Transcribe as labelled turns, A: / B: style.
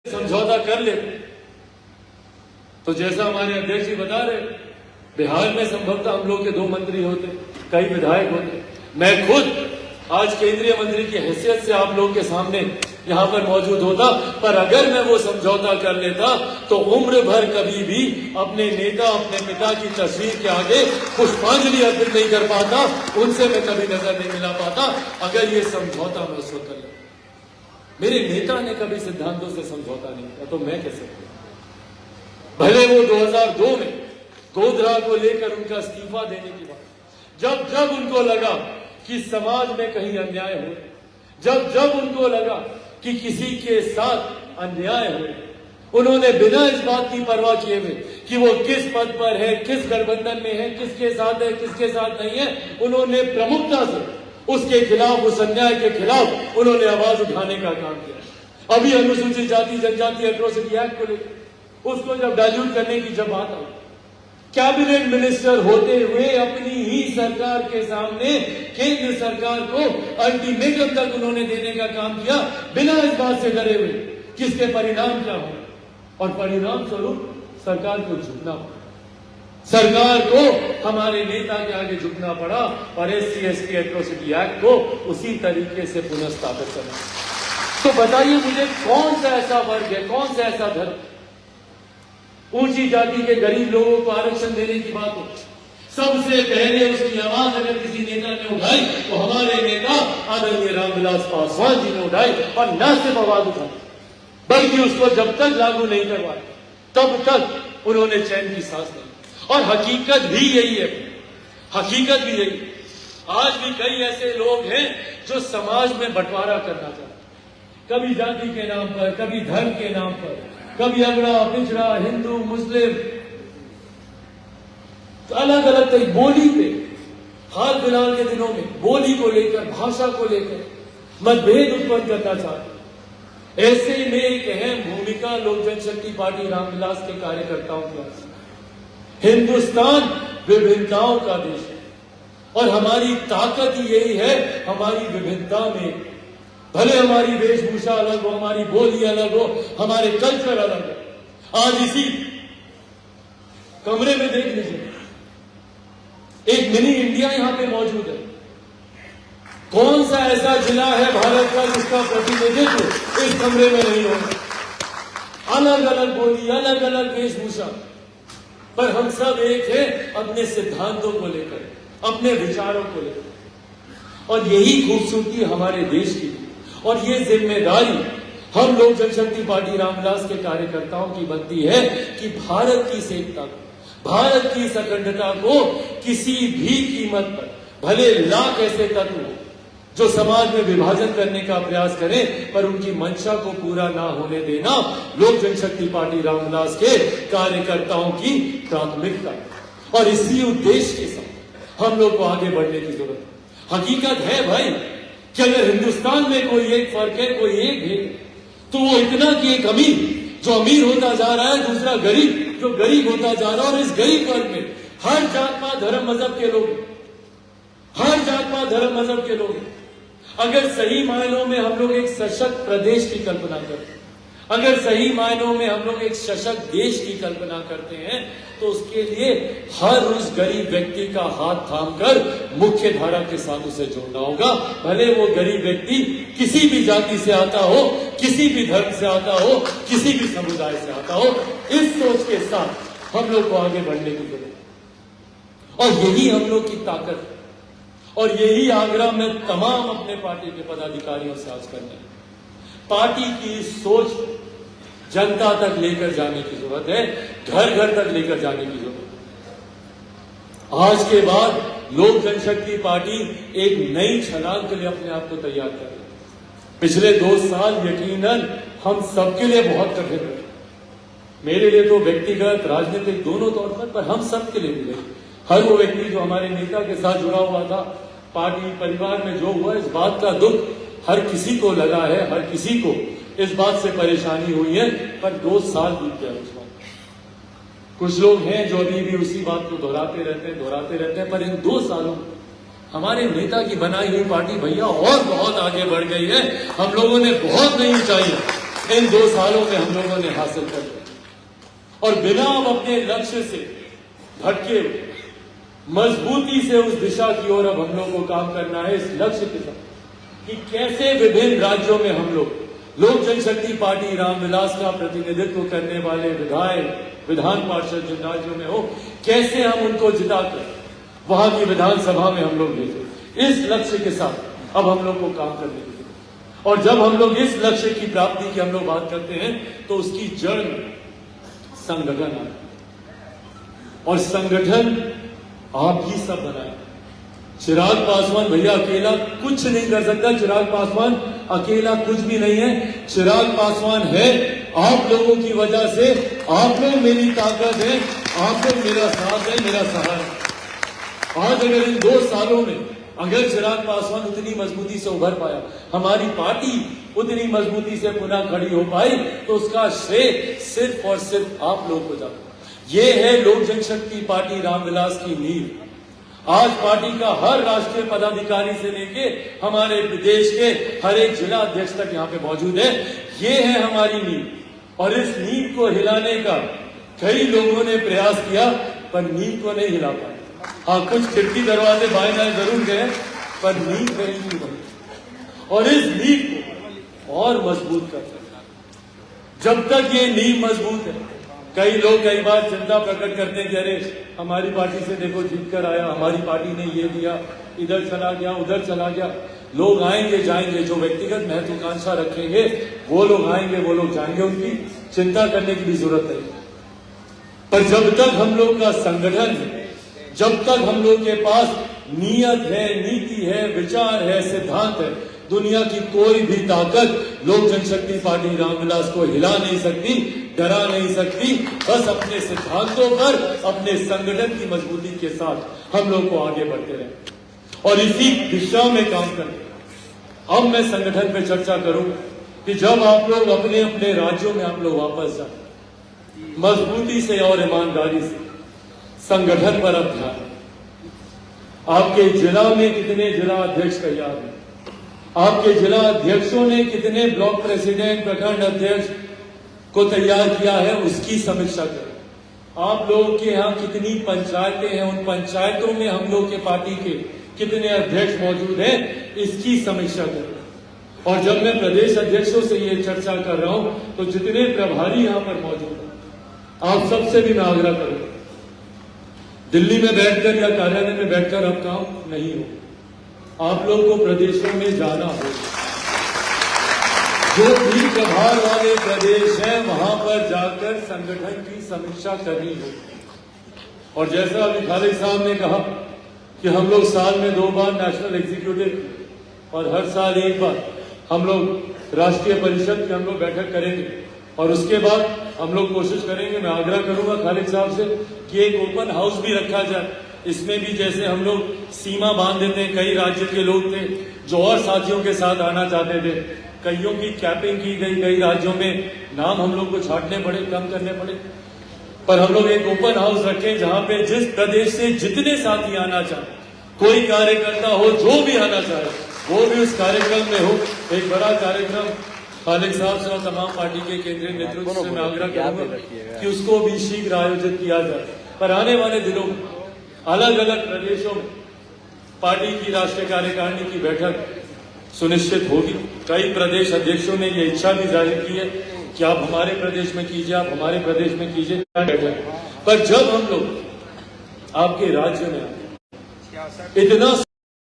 A: समझौता कर ले तो जैसा हमारे अध्यक्ष जी बता रहे, बिहार में संभवतः हम लोग के 2 मंत्री होते, कई विधायक होते। मैं खुद आज केंद्रीय मंत्री की हैसियत से आप लोगों के सामने यहां पर मौजूद होता, पर अगर मैं वो समझौता कर लेता तो उम्र भर कभी भी अपने नेता, अपने पिता की तस्वीर के आगे पुष्पांजलि अर्पित नहीं कर पाता, उनसे मैं कभी नजर नहीं मिला पाता अगर ये समझौता मैं उसको कर लेता। मेरे नेता ने कभी सिद्धांतों से समझौता नहीं किया, तो मैं कैसे करूं? भले वो 2002 में गोधरा को लेकर उनका इस्तीफा देने की बात, जब उनको लगा कि समाज में कहीं अन्याय हो, जब उनको लगा कि किसी के साथ अन्याय हो, उन्होंने बिना इस बात की परवाह किए हुए कि वो किस पद पर है, किस गठबंधन में है, किसके साथ है, किसके साथ नहीं है, उन्होंने प्रमुखता से उसके खिलाफ, उस अन्याय के खिलाफ उन्होंने आवाज उठाने का काम किया। अभी अनुसूचित जाति जनजाति एट्रोसिटी एक्ट को लेकर उसको जब डाइल्यूट करने की जब बात आई, कैबिनेट मिनिस्टर होते हुए अपनी ही सरकार के सामने केंद्र सरकार को अल्टीमेटम तक उन्होंने देने का काम किया, बिना इस बात से डरे हुए किसके परिणाम क्या हो, और परिणाम स्वरूप सरकार को झुकना पड़ा, सरकार को हमारे नेता के आगे झुकना पड़ा और SC/ST एट्रोसिटी एक्ट को उसी तरीके से पुनर्स्थापित करना। तो बताइए मुझे, कौन सा ऐसा वर्ग है, कौन सा ऐसा धर्म, ऊंची जाति के गरीब लोगों को आरक्षण देने की बात हो, सबसे पहले उसकी आवाज अगर किसी नेता ने उठाई तो हमारे नेता आदरणीय रामविलास पासवान जी ने उठाई, और न सिर्फ आवाज उठाई बल्कि उसको जब तक लागू नहीं करवाए तब तक उन्होंने चैन की सांस ली। और हकीकत भी यही है, हकीकत भी यही। आज भी कई ऐसे लोग हैं जो समाज में बंटवारा करना चाहते, कभी जाति के नाम पर, कभी धर्म के नाम पर, कभी अगड़ा पिछड़ा, हिंदू मुस्लिम, तो अलग अलग कई बोली पे, हाल फिलहाल के दिनों में बोली को लेकर, भाषा को लेकर मतभेद उत्पन्न करना चाहते। ऐसे में एक अहम भूमिका लोक जनशक्ति पार्टी रामविलास के कार्यकर्ताओं की। हिंदुस्तान विभिन्नताओं का देश है और हमारी ताकत ही यही है, हमारी विभिन्नता में। भले हमारी वेशभूषा अलग हो, हमारी बोली अलग हो, हमारे कल्चर अलग हो। आज इसी कमरे में देख लीजिए, एक मिनी इंडिया यहां पे मौजूद है। कौन सा ऐसा जिला है भारत का जिसका प्रतिनिधित्व इस कमरे में नहीं होगा? अलग अलग बोली, अलग अलग वेशभूषा, पर हम सब एक हैं अपने सिद्धांतों को लेकर, अपने विचारों को लेकर। और यही खूबसूरती हमारे देश की, और ये जिम्मेदारी हम लोक जनशक्ति पार्टी रामविलास के कार्यकर्ताओं की बनती है कि भारत की एकता, भारत की इस अखंडता को किसी भी कीमत पर, भले लाख ऐसे तत्व हो जो समाज में विभाजन करने का प्रयास करें, पर उनकी मंशा को पूरा ना होने देना लोक जनशक्ति पार्टी रामविलास के कार्यकर्ताओं की प्राथमिकता। और इसी उद्देश्य के साथ हम लोग को आगे बढ़ने की जरूरत है। हकीकत है भाई कि अगर हिंदुस्तान में कोई एक फर्क है, कोई एक भेद, तो वो इतना कि एक अमीर जो अमीर होता जा रहा है, दूसरा गरीब जो गरीब होता जा रहा है। और इस गरीब वर्ग में हर जात पात धर्म मजहब के लोग, हर जात पात धर्म मजहब के लोग। अगर सही मायनों में हम लोग एक सशक्त प्रदेश की कल्पना करते हैं, अगर सही मायनों में हम लोग एक सशक्त देश की कल्पना करते हैं, तो उसके लिए हर उस गरीब व्यक्ति का हाथ थामकर मुख्य धारा के साथ उसे जोड़ना होगा। भले वो गरीब व्यक्ति किसी भी जाति से आता हो, किसी भी धर्म से आता हो, किसी भी समुदाय से आता हो। इस सोच के साथ हम लोग को आगे बढ़ने की जरूरत है, और यही हम लोग की ताकत है। और यही आग्रह मैं तमाम अपने पार्टी के पदाधिकारियों से आज करना है। पार्टी की सोच जनता तक लेकर जाने की जरूरत है, घर घर तक लेकर जाने की जरूरत है। आज के बाद लोक जनशक्ति पार्टी एक नई छलांग के लिए अपने आप को तैयार कर रही है। पिछले 2 साल यकीनन हम सबके लिए बहुत कठिन रहे, मेरे लिए तो व्यक्तिगत, राजनीतिक दोनों तौर पर हम सबके लिए भी रहे। हर वो व्यक्ति जो हमारे नेता के साथ जुड़ा हुआ था, पार्टी परिवार में जो हुआ, इस बात का दुख हर किसी को लगा है, हर किसी को इस बात से परेशानी हुई है। पर 2 साल बीत गया उस बात। कुछ लोग हैं जो अभी भी उसी बात को दोहराते रहते हैं, पर इन 2 सालों हमारे नेता की बनाई हुई पार्टी भैया और बहुत आगे बढ़ गई है। हम लोगों ने बहुत नई ऊंचाई इन 2 सालों में हम लोगों ने हासिल कर लिया। और बिना अब अपने लक्ष्य से भटके मजबूती से उस दिशा की ओर अब हम लोग को काम करना है, इस लक्ष्य के साथ कि कैसे विभिन्न राज्यों में हम लोग लोक जनशक्ति पार्टी रामविलास का प्रतिनिधित्व करने वाले विधायक विधान पार्षद जिन राज्यों में हो, कैसे हम उनको जिताकर वहां की विधानसभा में हम लोग भेजें। इस लक्ष्य के साथ अब हम लोग को काम करने की जरूरत। और जब हम लोग इस लक्ष्य की प्राप्ति की हम लोग बात करते हैं तो उसकी जड़ में संगठन आता है। और संगठन आप ही सब बनाए। चिराग पासवान भैया अकेला कुछ नहीं कर सकता। चिराग पासवान अकेला कुछ भी नहीं है। चिराग पासवान है आप लोगों की वजह से। आप लोग मेरी ताकत है, आप लोग मेरा साथ है, मेरा सहारा। आज अगर इन 2 सालों में अगर चिराग पासवान उतनी मजबूती से उभर पाया, हमारी पार्टी उतनी मजबूती से पुनः खड़ी हो पाई, तो उसका श्रेय सिर्फ और सिर्फ आप लोगों को जाता। ये है लोक जनशक्ति पार्टी रामविलास की नींव। आज पार्टी का हर राष्ट्रीय पदाधिकारी से लेके हमारे देश के हर एक जिला अध्यक्ष तक यहाँ पे मौजूद है। ये है हमारी नींव। और इस नींव को हिलाने का कई लोगों ने प्रयास किया, पर नींव को नहीं हिला पाए। हाँ, कुछ खिड़की दरवाजे बाएं दाएं जरूर गए, पर नींव कहीं नहीं बनी। और इस नींव को और मजबूत कर सकते। जब तक ये नींव मजबूत है, कई लोग कई बार चिंता प्रकट करते हैं कि अरे हमारी पार्टी से देखो जीत कर आया, हमारी पार्टी ने ये दिया, इधर चला गया, उधर चला गया। लोग आएंगे जाएंगे, जो व्यक्तिगत महत्वाकांक्षा रखेंगे वो लोग आएंगे, वो लोग जाएंगे, उनकी चिंता करने की भी जरूरत नहीं। पर जब तक हम लोग का संगठन है, जब तक हम लोग के पास नीयत है, नीति है, विचार है, सिद्धांत है, दुनिया की कोई भी ताकत लोक जनशक्ति पार्टी रामविलास को हिला नहीं सकती, डरा नहीं सकती। बस अपने सिद्धांतों पर, अपने संगठन की मजबूती के साथ हम लोग को आगे बढ़ते रहे और इसी दिशा में काम करें। अब मैं संगठन पे चर्चा करूं कि जब आप लोग अपने अपने राज्यों में आप लोग वापस जाए, मजबूती से और ईमानदारी से संगठन पर अब ध्यान। आपके जिला में कितने जिला अध्यक्ष तैयार हैं? आपके जिला अध्यक्षों ने कितने ब्लॉक प्रेसिडेंट, प्रखंड अध्यक्ष को तैयार किया है, उसकी समीक्षा करें। आप लोगों के यहाँ कितनी पंचायतें हैं, उन पंचायतों में हम लोग के पार्टी के कितने अध्यक्ष मौजूद हैं, इसकी समीक्षा करें। और जब मैं प्रदेश अध्यक्षों से ये चर्चा कर रहा हूं, तो जितने प्रभारी यहाँ पर मौजूद हैं, आप सबसे भी मैं आग्रह करूंगा, दिल्ली में बैठकर या कार्यालय में बैठकर अब काम नहीं हो। आप लोग को प्रदेशों में जाना होगा। जो भी प्रभार वाले प्रदेश हैं वहां पर जाकर संगठन की समीक्षा करनी होगी। और जैसा अभी खालिद साहब ने कहा कि हम लोग साल में 2 बार नेशनल एग्जीक्यूटिव और हर साल 1 बार हम लोग राष्ट्रीय परिषद की हम लोग बैठक करेंगे। और उसके बाद हम लोग कोशिश करेंगे, मैं आग्रह करूंगा खालिद साहब से कि एक ओपन हाउस भी रखा जाए। इसमें भी जैसे हम लोग सीमा बांध देते हैं, कई राज्य के लोग थे जो और साथियों के साथ आना चाहते थे, कईयों की कैपिंग की गई, कई राज्यों में नाम हम लोग को छांटने पड़े, कम करने पड़े। पर हम लोग एक ओपन हाउस रखें जहां पे जिस प्रदेश से जितने साथी आना चाहे, कोई कार्यकर्ता हो जो भी आना चाहे वो भी उस कार्यक्रम में हो। एक बड़ा कार्यक्रम खालिद साहब से और तमाम पार्टी के केंद्रीय नेतृत्व से मैं आग्रह करूंगा कि उसको भी शीघ्र आयोजित किया जाए। पर आने वाले दिनों में अलग अलग प्रदेशों में पार्टी की राष्ट्रीय कार्यकारिणी की बैठक सुनिश्चित होगी। कई प्रदेश अध्यक्षों ने ये इच्छा भी जाहिर की है कि आप हमारे प्रदेश में कीजिए, आप हमारे प्रदेश में कीजिए बैठक। पर जब हम लोग आपके राज्य में इतना